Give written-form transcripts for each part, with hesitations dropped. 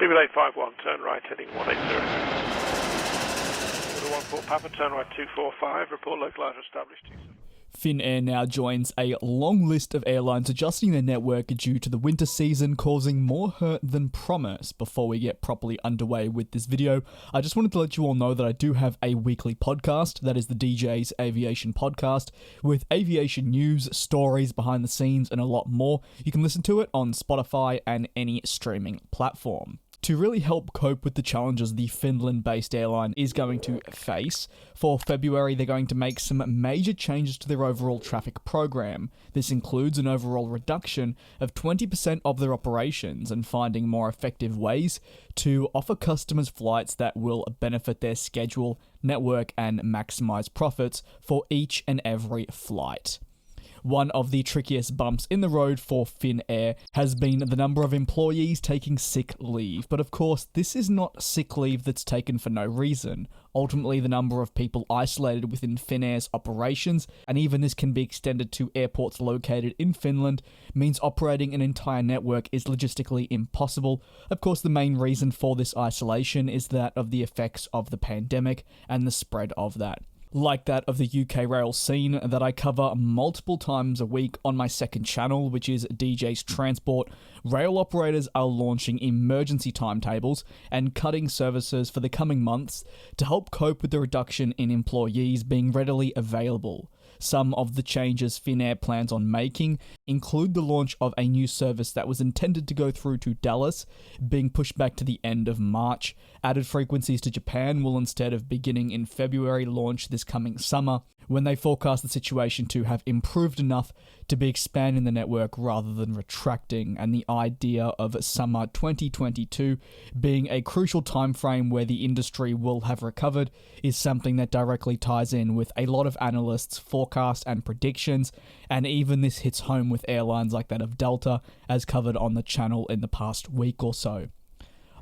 BB851, turn right, heading 180. 14 Papa, turn right 245, report localizer established 27. Finnair now joins a long list of airlines adjusting their network due to the winter season, causing more hurt than promise. Before we get properly underway with this video, I just wanted to let you all know that I do have a weekly podcast, that is the DJ's Aviation podcast, with aviation news, stories, behind the scenes, and a lot more. You can listen to it on Spotify and any streaming platform. To really help cope with the challenges the Finland-based airline is going to face, for February they're going to make some major changes to their overall traffic program. This includes an overall reduction of 20% of their operations and finding more effective ways to offer customers flights that will benefit their schedule, network, and maximize profits for each and every flight. One of the trickiest bumps in the road for Finnair has been the number of employees taking sick leave. But of course, this is not sick leave that's taken for no reason. Ultimately, the number of people isolated within Finnair's operations, and even this can be extended to airports located in Finland, means operating an entire network is logistically impossible. Of course, the main reason for this isolation is that of the effects of the pandemic and the spread of that. Like that of the UK rail scene that I cover multiple times a week on my second channel, which is DJ's Transport, rail operators are launching emergency timetables and cutting services for the coming months to help cope with the reduction in employees being readily available. Some of the changes Finnair plans on making include the launch of a new service that was intended to go through to Dallas, being pushed back to the end of March. Added frequencies to Japan will, instead of beginning in February, launch this coming summer, when they forecast the situation to have improved enough to be expanding the network rather than retracting, and the idea of summer 2022 being a crucial time frame where the industry will have recovered is something that directly ties in with a lot of analysts' forecast and predictions, and even this hits home with airlines like that of Delta, as covered on the channel in the past week or so.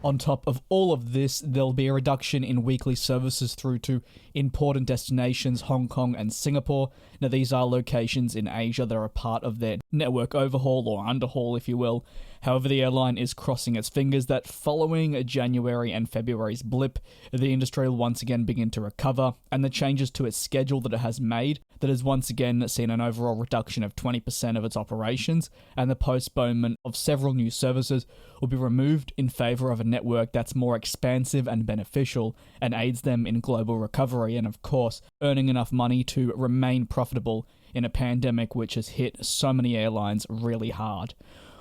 On top of all of this, there'll be a reduction in weekly services through to important destinations, Hong Kong and Singapore. Now, these are locations in Asia that are a part of their network overhaul, or underhaul if you will. However, the airline is crossing its fingers that following January and February's blip, the industry will once again begin to recover, and the changes to its schedule that it has made, that has once again seen an overall reduction of 20% of its operations, and the postponement of several new services will be removed in favour of a network that's more expansive and beneficial, and aids them in global recovery, and of course, earning enough money to remain profitable in a pandemic which has hit so many airlines really hard.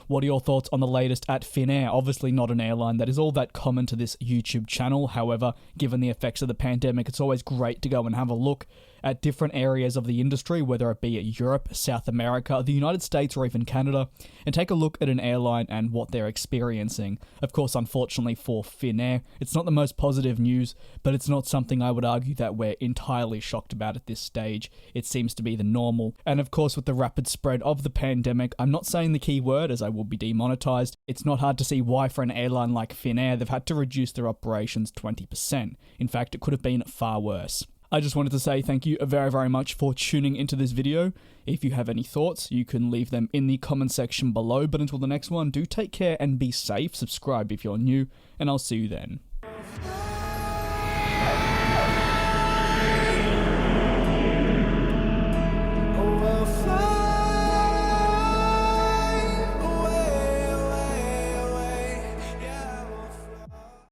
What are your thoughts on the latest at Finnair? Obviously not an airline that is all that common to this YouTube channel. However, given the effects of the pandemic, it's always great to go and have a look at different areas of the industry, whether it be Europe, South America, the United States, or even Canada, and take a look at an airline and what they're experiencing. Of course, unfortunately for Finnair, it's not the most positive news, but it's not something I would argue that we're entirely shocked about at this stage. It seems to be the normal. And of course, with the rapid spread of the pandemic, I'm not saying the key word, as I will be demonetized. It's not hard to see why for an airline like Finnair, they've had to reduce their operations 20%. In fact, it could have been far worse. I just wanted to say thank you very, very much for tuning into this video. If you have any thoughts, you can leave them in the comment section below. But until the next one, do take care and be safe. Subscribe if you're new, and I'll see you then.